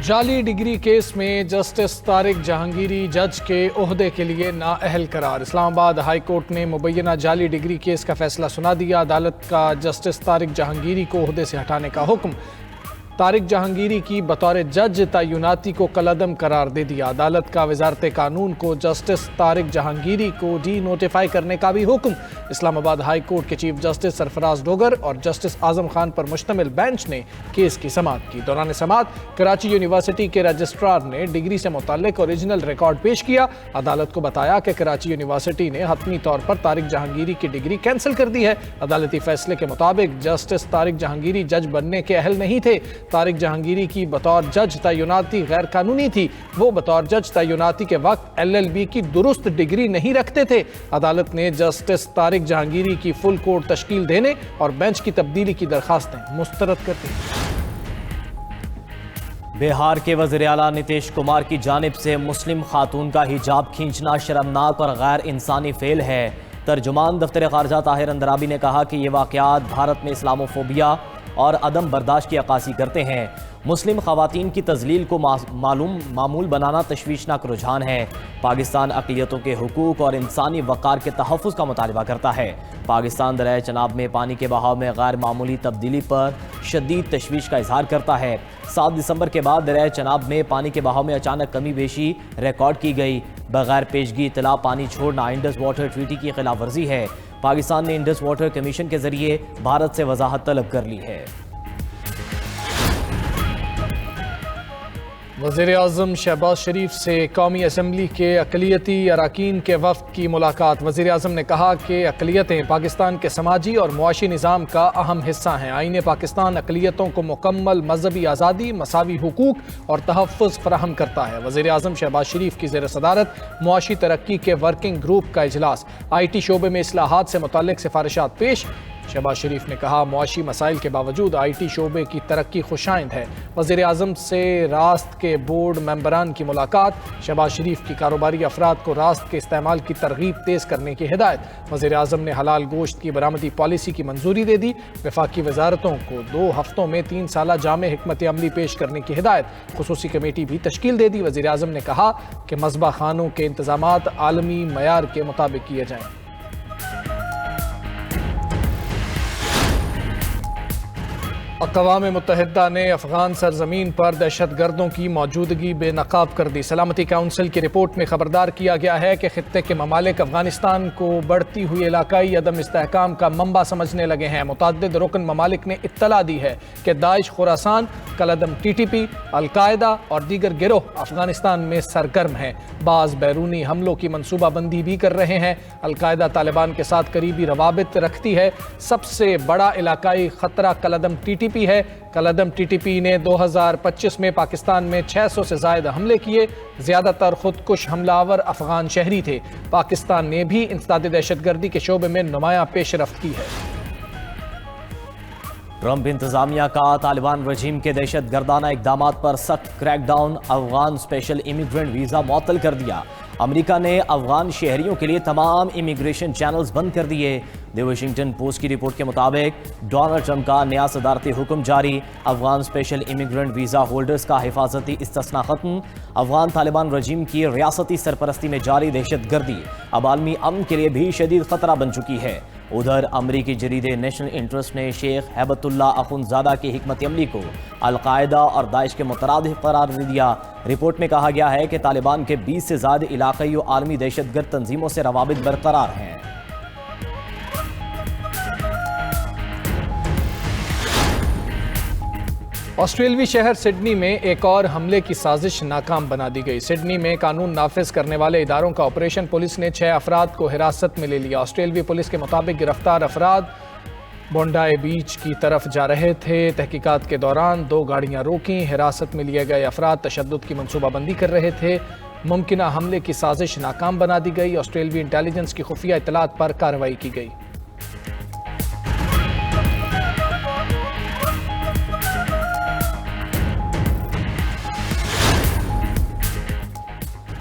جعلی degree case میں justice Tariq Jahangiri جج کے عہدے کے لیے نااہل قرار۔ اسلام آباد ہائی کورٹ نے مبینہ جعلی ڈگری کیس کا فیصلہ سنا دیا۔ عدالت کا جسٹس طارق جہانگیری کو عہدے سے ہٹانے کا حکم۔ طارق جہانگیری کی بطور جج تعیناتی کو کالعدم قرار دے دیا۔ عدالت کا وزارت قانون کو جسٹس طارق جہانگیری کو ڈی نوٹیفائی کرنے کا بھی حکم۔ اسلام آباد ہائی کورٹ کے چیف جسٹس سرفراز ڈوگر اور جسٹس اعظم خان پر مشتمل بینچ نے کیس کی سماعت کی۔ دوران سماعت کراچی یونیورسٹی کے رجسٹرار نے ڈگری سے متعلق اوریجنل ریکارڈ پیش کیا۔ عدالت کو بتایا کہ کراچی یونیورسٹی نے حتمی طور پر طارق جہانگیری کی ڈگری کینسل کر دی ہے۔ عدالتی فیصلے کے مطابق جسٹس طارق جہانگیری جج بننے کے اہل نہیں تھے۔ طارق جہانگیری کی بطور جج تعیناتی غیر قانونی تھی۔ وہ بطور جج تعیناتی کے وقت LLB کی درست ڈگری نہیں رکھتے تھے۔ عدالت نے جسٹس طارق جہانگیری کی فل کورٹ تشکیل دینے اور بینچ کی تبدیلی کی درخواستیں مسترد کر دیں۔ بہار کے وزیر اعلیٰ نتیش کمار کی جانب سے مسلم خاتون کا حجاب کھینچنا شرمناک اور غیر انسانی فعل ہے۔ ترجمان دفتر خارجہ طاہر اندرابی نے کہا کہ یہ واقعات بھارت میں اسلاموفوبیا اور عدم برداشت کی عکاسی کرتے ہیں۔ مسلم خواتین کی تذلیل کو معمول بنانا تشویشناک رجحان ہے۔ پاکستان اقلیتوں کے حقوق اور انسانی وقار کے تحفظ کا مطالبہ کرتا ہے۔ پاکستان دریائے چناب میں پانی کے بہاؤ میں غیر معمولی تبدیلی پر شدید تشویش کا اظہار کرتا ہے۔ 7 دسمبر کے بعد دریائے چناب میں پانی کے بہاؤ میں اچانک کمی بیشی ریکارڈ کی گئی۔ بغیر پیشگی اطلاع پانی چھوڑنا انڈس واٹر ٹریٹی کی خلاف ورزی ہے۔ پاکستان نے انڈس واٹر کمیشن کے ذریعے بھارت سے وضاحت طلب کر لی ہے۔ وزیر اعظم شہباز شریف سے قومی اسمبلی کے اقلیتی اراکین کے وفد کی ملاقات۔ وزیر اعظم نے کہا کہ اقلیتیں پاکستان کے سماجی اور معاشی نظام کا اہم حصہ ہیں۔ آئین پاکستان اقلیتوں کو مکمل مذہبی آزادی، مساوی حقوق اور تحفظ فراہم کرتا ہے۔ وزیر اعظم شہباز شریف کی زیر صدارت معاشی ترقی کے ورکنگ گروپ کا اجلاس۔ IT شعبے میں اصلاحات سے متعلق سفارشات پیش۔ شہباز شریف نے کہا معاشی مسائل کے باوجود IT شعبے کی ترقی خوشائند ہے۔ وزیر اعظم سے راست کے بورڈ ممبران کی ملاقات۔ شہباز شریف کی کاروباری افراد کو راست کے استعمال کی ترغیب تیز کرنے کی ہدایت۔ وزیر اعظم نے حلال گوشت کی برآمدی پالیسی کی منظوری دے دی۔ وفاقی وزارتوں کو 2 ہفتوں میں 3 سالہ جامع حکمت عملی پیش کرنے کی ہدایت۔ خصوصی کمیٹی بھی تشکیل دے دی۔ وزیر اعظم نے کہا کہ مذبح خانوں کے انتظامات عالمی معیار کے مطابق کیے جائیں۔ اقوام متحدہ نے افغان سرزمین پر دہشت گردوں کی موجودگی بے نقاب کر دی۔ سلامتی کونسل کی رپورٹ میں خبردار کیا گیا ہے کہ خطے کے ممالک افغانستان کو بڑھتی ہوئی علاقائی عدم استحکام کا منبع سمجھنے لگے ہیں۔ متعدد رکن ممالک نے اطلاع دی ہے کہ داعش خراسان، کالعدم TTP، القاعدہ اور دیگر گروہ افغانستان میں سرگرم ہیں۔ بعض بیرونی حملوں کی منصوبہ بندی بھی کر رہے ہیں۔ القاعدہ طالبان کے ساتھ قریبی روابط رکھتی ہے۔ سب سے بڑا علاقائی خطرہ کالعدم TTP ہے۔ کالعدم TTP نے 2025 میں پاکستان میں 600 سے زائد حملے کیے۔ زیادہ تر خودکش حملہ آور افغان شہری تھے۔ پاکستان نے بھی انسداد دہشت گردی کے شعبے میں نمایاں پیش رفت کی ہے۔ ٹرمپ انتظامیہ کا طالبان رجیم کے دہشت گردانہ اقدامات پر سخت crackdown. Afghan special immigrant visa معطل کر دیا۔ امریکہ نے افغان شہریوں کے لیے تمام امیگریشن چینلز بند کر دیے۔ دی واشنگٹن پوسٹ کی رپورٹ کے مطابق ڈونلڈ ٹرمپ کا نیا صدارتی حکم جاری۔ Afghan special immigrant visa holders کا حفاظتی استثناء ختم۔ افغان طالبان رجیم کی ریاستی سرپرستی میں جاری دہشت گردی اب عالمی امن کے لیے بھی شدید خطرہ بن چکی ہے۔ ادھر امریکی جریدے نیشنل انٹرسٹ نے شیخ ہیبت اللہ اخندزادہ کی حکمت عملی کو القاعدہ اور داعش کے مترادف قرار دے دیا۔ رپورٹ میں کہا گیا ہے کہ طالبان کے 20 سے زائد علاقائی و عالمی دہشت گرد تنظیموں سے روابط برقرار ہیں۔ آسٹریلوی شہر سڈنی میں ایک اور حملے کی سازش ناکام بنا دی گئی۔ سڈنی میں قانون نافذ کرنے والے اداروں کا آپریشن پولیس نے 6 افراد کو حراست میں لے لیا۔ آسٹریلوی پولیس کے مطابق گرفتار افراد بونڈائی بیچ کی طرف جا رہے تھے۔ تحقیقات کے دوران 2 گاڑیاں روکیں۔ حراست میں لیے گئے افراد تشدد کی منصوبہ بندی کر رہے تھے۔ ممکنہ حملے کی سازش ناکام بنا دی گئی۔ آسٹریلوی انٹیلیجنس کی خفیہ اطلاعات پر کارروائی کی گئی۔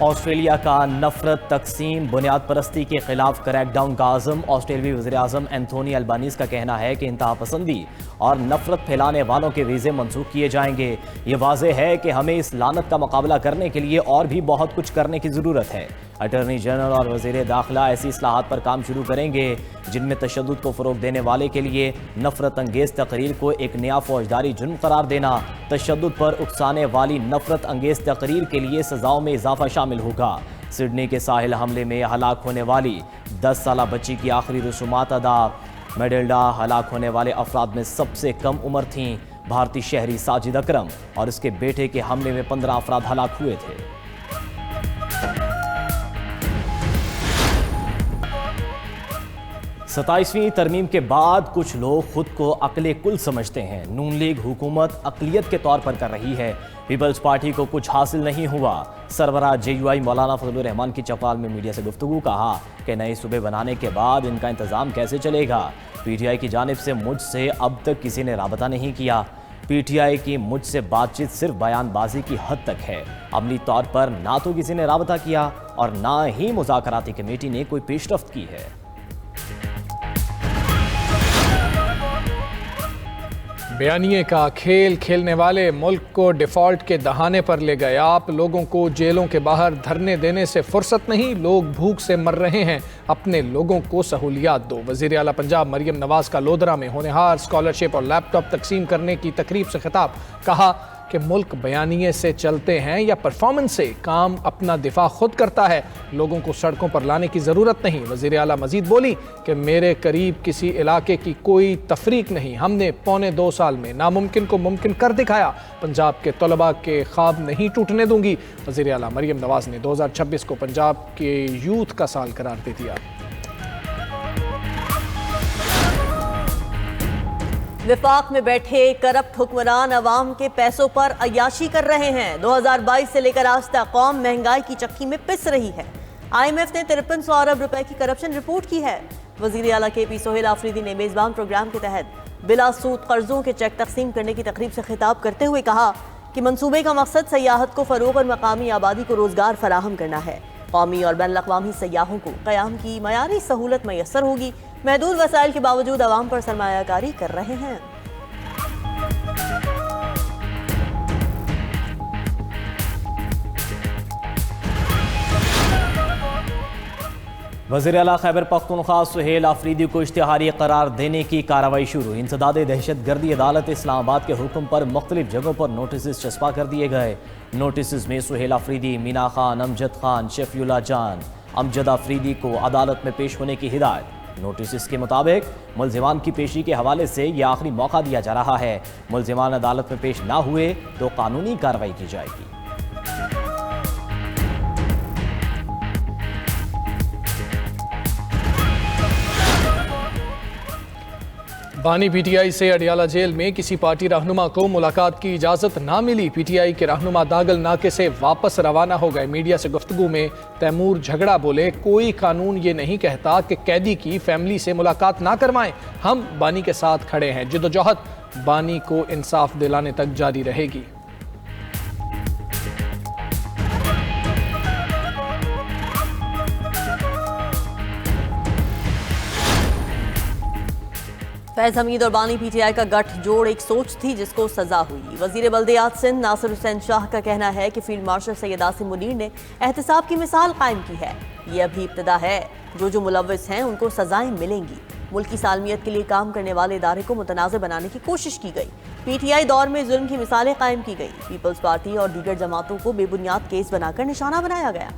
آسٹریلیا کا نفرت تقسیم بنیاد پرستی کے خلاف کریک ڈاؤن کا عزم۔ آسٹریلوی وزیر اعظم اینتھونی البانیز کا کہنا ہے کہ انتہا پسندی اور نفرت پھیلانے والوں کے ویزے منسوخ کیے جائیں گے۔ یہ واضح ہے کہ ہمیں اس لعنت کا مقابلہ کرنے کے لیے اور بھی بہت کچھ کرنے کی ضرورت ہے۔ اٹارنی جنرل اور وزیر داخلہ ایسی اصلاحات پر کام شروع کریں گے جن میں تشدد کو فروغ دینے والے کے لیے نفرت انگیز تقریر کو ایک نیا فوجداری جرم قرار دینا، تشدد پر اکسانے والی نفرت انگیز تقریر کے لیے سزاؤں میں اضافہ شامل ہوگا۔ سڈنی کے ساحل حملے میں ہلاک ہونے والی 10 سالہ بچی کی آخری رسومات ادا۔ میڈلڈا ہلاک ہونے والے افراد میں سب سے کم عمر تھیں۔ بھارتی شہری ساجد اکرم اور اس کے بیٹے کے حملے میں 15 افراد ہلاک ہوئے تھے۔ 27ویں ترمیم کے بعد کچھ لوگ خود کو عقل کل سمجھتے ہیں۔ نون لیگ حکومت اقلیت کے طور پر کر رہی ہے۔ پیپلز پارٹی کو کچھ حاصل نہیں ہوا۔ سربراہ جے یو آئی مولانا فضل الرحمان کی چوپال میں میڈیا سے گفتگو، کہا کہ نئے صوبے بنانے کے بعد ان کا انتظام کیسے چلے گا۔ پی ٹی آئی کی جانب سے مجھ سے اب تک کسی نے رابطہ نہیں کیا۔ پی ٹی آئی کی مجھ سے بات چیت صرف بیان بازی کی حد تک ہے۔ عملی طور پر نہ تو کسی نے رابطہ کیا اور نہ ہی مذاکراتی کمیٹی نے کوئی پیش رفت کی ہے۔ بیانیے کا کھیل کھیلنے والے ملک کو ڈیفالٹ کے دہانے پر لے گئے۔ آپ لوگوں کو جیلوں کے باہر دھرنے دینے سے فرصت نہیں، لوگ بھوک سے مر رہے ہیں، اپنے لوگوں کو سہولیات دو۔ وزیر اعلیٰ پنجاب مریم نواز کا لودھرا میں ہونہار اسکالرشپ اور لیپ ٹاپ تقسیم کرنے کی تقریب سے خطاب، کہا کہ ملک بیانیے سے چلتے ہیں یا پرفارمنس سے، کام اپنا دفاع خود کرتا ہے، لوگوں کو سڑکوں پر لانے کی ضرورت نہیں۔ وزیر اعلیٰ مزید بولی کہ میرے قریب کسی علاقے کی کوئی تفریق نہیں، ہم نے پونے 2 سال میں ناممکن کو ممکن کر دکھایا، پنجاب کے طلباء کے خواب نہیں ٹوٹنے دوں گی۔ وزیر اعلیٰ مریم نواز نے 2026 کو پنجاب کے یوتھ کا سال قرار دے دیا۔ وفاق میں بیٹھے کرپٹ حکمران عوام کے پیسوں پر عیاشی کر رہے ہیں۔ 2022 سے لے کر آج تک قوم مہنگائی کی چکی میں پس رہی ہے۔ آئی ایم ایف نے 5300 ارب روپے کی کرپشن رپورٹ کی ہے۔ وزیر اعلیٰ کے پی سہیل آفریدی نے میزبان پروگرام کے تحت بلا سود قرضوں کے چیک تقسیم کرنے کی تقریب سے خطاب کرتے ہوئے کہا کہ منصوبے کا مقصد سیاحت کو فروغ اور مقامی آبادی کو روزگار فراہم کرنا ہے۔ قومی اور بین الاقوامی سیاحوں کو قیام کی معیاری سہولت میسر ہوگی۔ محدود وسائل کے باوجود عوام پر سرمایہ کاری کر رہے ہیں۔ وزیر اعلیٰ خیبر پختونخوا سہیل آفریدی کو اشتہاری قرار دینے کی کارروائی شروع۔ انسداد دہشت گردی عدالت اسلام آباد کے حکم پر مختلف جگہوں پر نوٹسز چسپاں کر دیے گئے۔ نوٹسز میں سہیل آفریدی، مینا خان، امجد خان، شفیع اللہ جان، امجد آفریدی کو عدالت میں پیش ہونے کی ہدایت۔ نوٹسز کے مطابق ملزمان کی پیشی کے حوالے سے یہ آخری موقع دیا جا رہا ہے۔ ملزمان عدالت میں پیش نہ ہوئے تو قانونی کارروائی کی جائے گی۔ بانی پی ٹی آئی سے اڈیالہ جیل میں کسی پارٹی رہنما کو ملاقات کی اجازت نہ ملی۔ پی ٹی آئی کے رہنما داگل ناکے سے واپس روانہ ہو گئے۔ میڈیا سے گفتگو میں تیمور جھگڑا بولے، کوئی قانون یہ نہیں کہتا کہ قیدی کی فیملی سے ملاقات نہ کروائیں، ہم بانی کے ساتھ کھڑے ہیں، جدوجہد بانی کو انصاف دلانے تک جاری رہے گی۔ فیض حمید اور بانی پی ٹی آئی کا گٹھ جوڑ ایک سوچ تھی جس کو سزا ہوئی۔ وزیر بلدیات سندھ ناصر حسین شاہ کا کہنا ہے کہ فیلڈ مارشل سید عاصم منیر نے احتساب کی مثال قائم کی ہے۔ یہ ابھی ابتدا ہے، جو ملوث ہیں ان کو سزائیں ملیں گی۔ ملک کی سالمیت کے لیے کام کرنے والے ادارے کو متنازع بنانے کی کوشش کی گئی۔ پی ٹی آئی دور میں ظلم کی مثالیں قائم کی گئی۔ پیپلز پارٹی اور دیگر جماعتوں کو بے بنیاد کیس بنا کر نشانہ بنایا گیا۔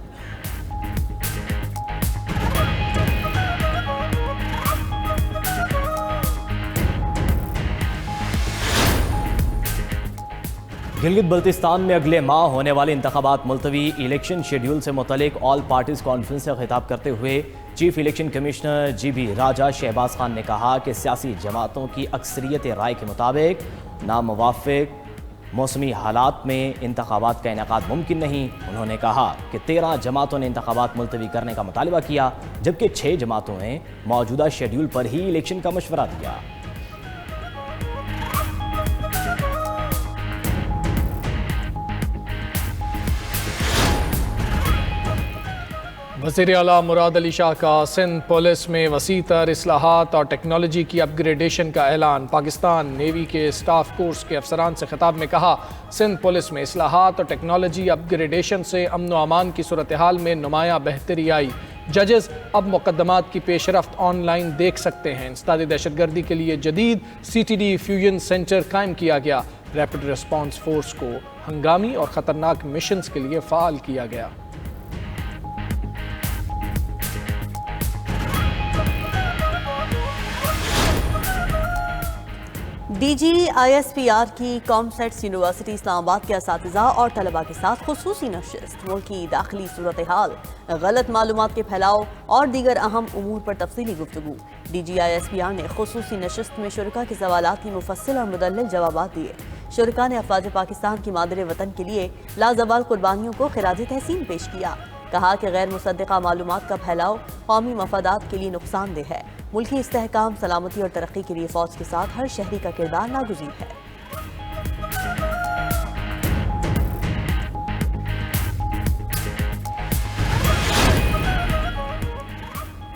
گلگت بلتستان میں اگلے ماہ ہونے والے انتخابات ملتوی، الیکشن شیڈیول سے متعلق آل پارٹیز کانفرنس سے خطاب کرتے ہوئے chief election commissioner G B Raja Shahbaz Khan نے کہا کہ سیاسی جماعتوں کی اکثریت رائے کے مطابق ناموافق موسمی حالات میں انتخابات کا انعقاد ممکن نہیں۔ انہوں نے کہا کہ 13 جماعتوں نے انتخابات ملتوی کرنے کا مطالبہ کیا، جبکہ 6 جماعتوں نے موجودہ شیڈیول پر ہی الیکشن کا مشورہ دیا۔ وزیر اعلیٰ مراد علی شاہ کا سندھ پولیس میں وسیع تر اصلاحات اور ٹیکنالوجی کی اپ گریڈیشن کا اعلان۔ پاکستان نیوی کے اسٹاف کورس کے افسران سے خطاب میں کہا، سندھ پولیس میں اصلاحات اور ٹیکنالوجی اپ گریڈیشن سے امن و امان کی صورتحال میں نمایاں بہتری آئی۔ ججز اب مقدمات کی پیش رفت آن لائن دیکھ سکتے ہیں۔ انسداد دہشت گردی کے لیے جدید CTD فیوژن سینٹر قائم کیا گیا۔ ریپڈ ریسپانس فورس کو ہنگامی اور خطرناک مشنز کے لیے فعال کیا گیا۔ DGISPR کی کامسیٹس یونیورسٹی اسلام آباد کے اساتذہ اور طلباء کے ساتھ خصوصی نشست، ملکی داخلی صورتحال، غلط معلومات کے پھیلاؤ اور دیگر اہم امور پر تفصیلی گفتگو۔ DGISPR نے خصوصی نشست میں شرکاء کے سوالات کی مفصل اور مدلل جوابات دیے۔ شرکاء نے افواج پاکستان کی مادر وطن کے لیے لازوال قربانیوں کو خراج تحسین پیش کیا۔ کہا کہ غیر مصدقہ معلومات کا پھیلاؤ قومی مفادات کے لیے نقصان دہ ہے۔ ملکی استحکام، سلامتی اور ترقی کے لیے فوج کے ساتھ ہر شہری کا کردار ناگزیر ہے۔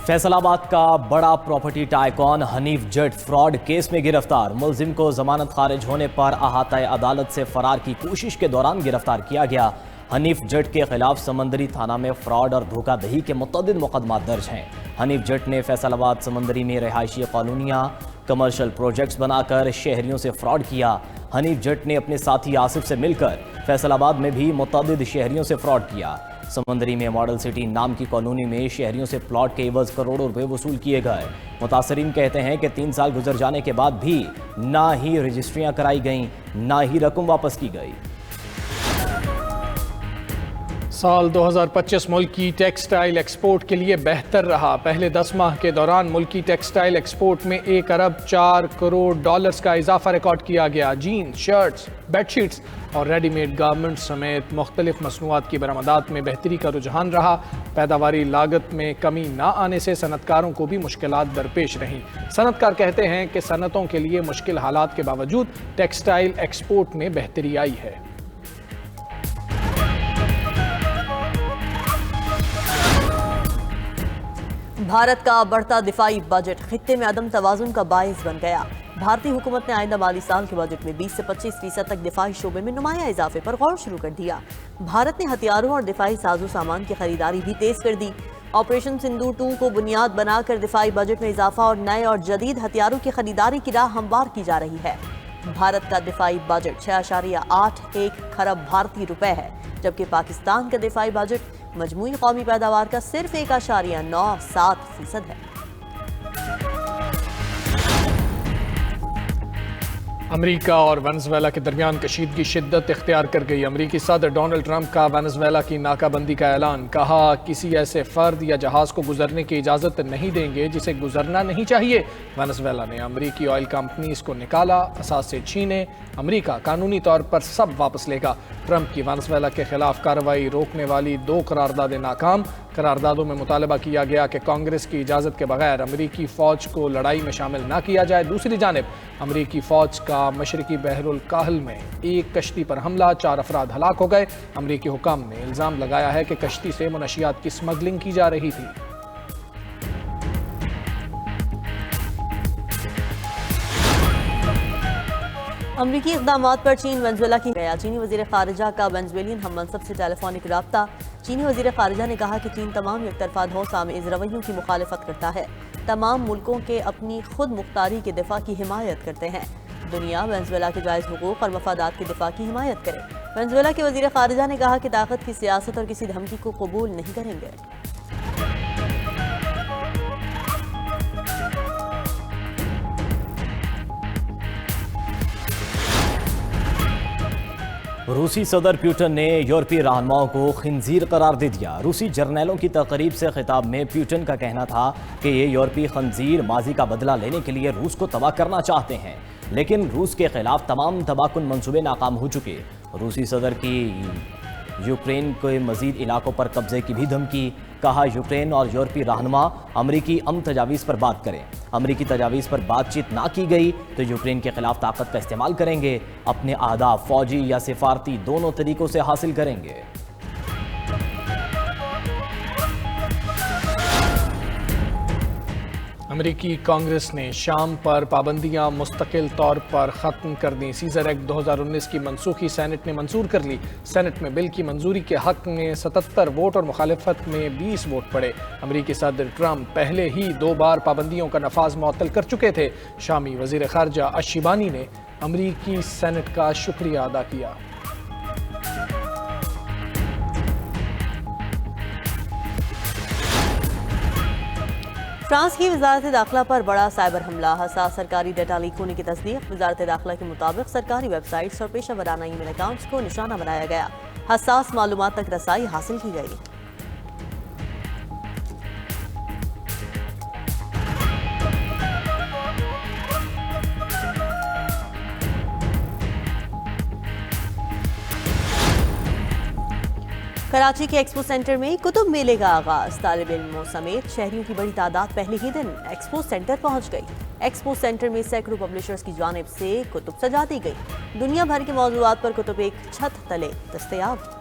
فیصل آباد کا بڑا پراپرٹی ٹائکون حنیف جٹ فراڈ کیس میں گرفتار۔ ملزم کو ضمانت خارج ہونے پر احاطہ عدالت سے فرار کی کوشش کے دوران گرفتار کیا گیا۔ حنیف جٹ کے خلاف سمندری تھانہ میں فراڈ اور دھوکہ دہی کے متعدد مقدمات درج ہیں۔ حنیف جٹ نے فیصل آباد سمندری میں رہائشی کالونیاں، کمرشل پروجیکٹس بنا کر شہریوں سے فراڈ کیا۔ حنیف جٹ نے اپنے ساتھی آصف سے مل کر فیصل آباد میں بھی متعدد شہریوں سے فراڈ کیا۔ سمندری میں ماڈل سٹی نام کی کالونی میں شہریوں سے پلاٹ کے عوض کروڑوں روپے وصول کیے گئے۔ متاثرین کہتے ہیں کہ 3 سال گزر جانے کے بعد بھی نہ ہی رجسٹریاں کرائی گئیں، نہ ہی رقم واپس کی گئی۔ سال 2025 ملکی ٹیکسٹائل ایکسپورٹ کے لیے بہتر رہا۔ پہلے 10 ماہ کے دوران ملکی ٹیکسٹائل ایکسپورٹ میں 1 ارب 4 کروڑ ڈالرز کا اضافہ ریکارڈ کیا گیا۔ جینز، شرٹس، بیڈ شیٹس اور ریڈی میڈ گارمنٹس سمیت مختلف مصنوعات کی برآمدات میں بہتری کا رجحان رہا۔ پیداواری لاگت میں کمی نہ آنے سے صنعتکاروں کو بھی مشکلات درپیش رہیں۔ صنعتکار کہتے ہیں کہ صنعتوں کے لیے مشکل حالات کے باوجود ٹیکسٹائل ایکسپورٹ میں بہتری آئی ہے۔ بھارت کا بڑھتا دفاعی بجٹ خطے میں عدم توازن کا باعث بن گیا۔ بھارتی حکومت نے آئندہ مالی سال کے بجٹ میں 20 سے 25% تک دفاعی شعبے میں نمایاں اضافے پر غور شروع کر دیا۔ بھارت نے ہتھیاروں اور دفاعی ساز و سامان کی خریداری بھی تیز کر دی۔ آپریشن سندھو 2 کو بنیاد بنا کر دفاعی بجٹ میں اضافہ اور نئے اور جدید ہتھیاروں کی خریداری کی راہ ہموار کی جا رہی ہے۔ بھارت کا دفاعی بجٹ 6.81 کھرب بھارتی روپے ہے، جبکہ پاکستان کا دفاعی بجٹ مجموعی قومی پیداوار کا صرف 1.97% ہے۔ امریکہ اور وینزویلا کے درمیان کشیدگی شدت اختیار کر گئی۔ امریکی صدر ڈونلڈ ٹرمپ کا وینزویلا کی ناکہ بندی کا اعلان۔ کہا کسی ایسے فرد یا جہاز کو گزرنے کی اجازت نہیں دیں گے جسے گزرنا نہیں چاہیے۔ وینزویلا نے امریکی آئل کمپنیز کو نکالا، اثاثے چھینے۔ امریکہ قانونی طور پر سب واپس لے گا۔ ٹرمپ کی وینزویلا کے خلاف کارروائی روکنے والی 2 قراردادیں ناکام۔ قراردادوں میں مطالبہ کیا گیا کہ کانگریس کی اجازت کے بغیر امریکی فوج کو لڑائی میں شامل نہ کیا جائے۔ دوسری جانب امریکی فوج کا مشرقی بحر الکاہل میں ایک کشتی پر حملہ، 4 افراد ہلاک ہو گئے۔ امریکی حکام نے الزام لگایا ہے کہ کشتی سے منشیات کی سمگلنگ کی جا رہی تھی۔ امریکی اقدامات پر چین وینزویلا کی گیا۔ چینی وزیر خارجہ کا وینزویلین ہم منصب سے ٹیلی فونک رابطہ۔ چینی وزیر خارجہ نے کہا کہ چین تمام یک طرفہ دھوسامز رویوں کی مخالفت کرتا ہے، تمام ملکوں کے اپنی خود مختاری کے دفاع کی حمایت کرتے ہیں۔ دنیا وینزویلا کے جائز حقوق اور مفادات کے دفاع کی حمایت کرے۔ وینزویلا کے وزیر خارجہ نے کہا کہ طاقت کی سیاست اور کسی دھمکی کو قبول نہیں کریں گے۔ روسی صدر پیوٹن نے یورپی رہنماؤں کو خنزیر قرار دے دیا۔ روسی جرنیلوں کی تقریب سے خطاب میں پیوٹن کا کہنا تھا کہ یہ یورپی خنزیر ماضی کا بدلہ لینے کے لیے روس کو تباہ کرنا چاہتے ہیں، لیکن روس کے خلاف تمام تباہ کن منصوبے ناکام ہو چکے۔ روسی صدر کی یوکرین کے مزید علاقوں پر قبضے کی بھی دھمکی۔ کہا یوکرین اور یورپی رہنما امریکی امن تجاویز پر بات کریں۔ امریکی تجاویز پر بات چیت نہ کی گئی تو یوکرین کے خلاف طاقت کا استعمال کریں گے، اپنے اہداف فوجی یا سفارتی دونوں طریقوں سے حاصل کریں گے۔ امریکی کانگریس نے شام پر پابندیاں مستقل طور پر ختم کر دیں۔ سیزر ایکٹ 2019 کی منسوخی سینٹ نے منظور کر لی۔ سینٹ میں بل کی منظوری کے حق میں 77 ووٹ اور مخالفت میں 20 ووٹ پڑے۔ امریکی صدر ٹرمپ پہلے ہی 2 بار پابندیوں کا نفاذ معطل کر چکے تھے۔ شامی وزیر خارجہ اشیبانی نے امریکی سینٹ کا شکریہ ادا کیا۔ فرانس کی وزارت داخلہ پر بڑا سائبر حملہ، حساس سرکاری ڈیٹا لیک ہونے کی تصدیق۔ وزارت داخلہ کے مطابق سرکاری ویب سائٹس اور پیشہ ورانہ ای میل اکاؤنٹس کو نشانہ بنایا گیا، حساس معلومات تک رسائی حاصل کی گئی۔ کراچی کے ایکسپو سینٹر میں کتب میلے کا آغاز، طالب علموں سمیت شہریوں کی بڑی تعداد پہلے ہی دن ایکسپو سینٹر پہنچ گئی۔ ایکسپو سینٹر میں سینکڑوں پبلشرز کی جانب سے کتب سجا دی گئی۔ دنیا بھر کے موضوعات پر کتب ایک چھت تلے دستیاب۔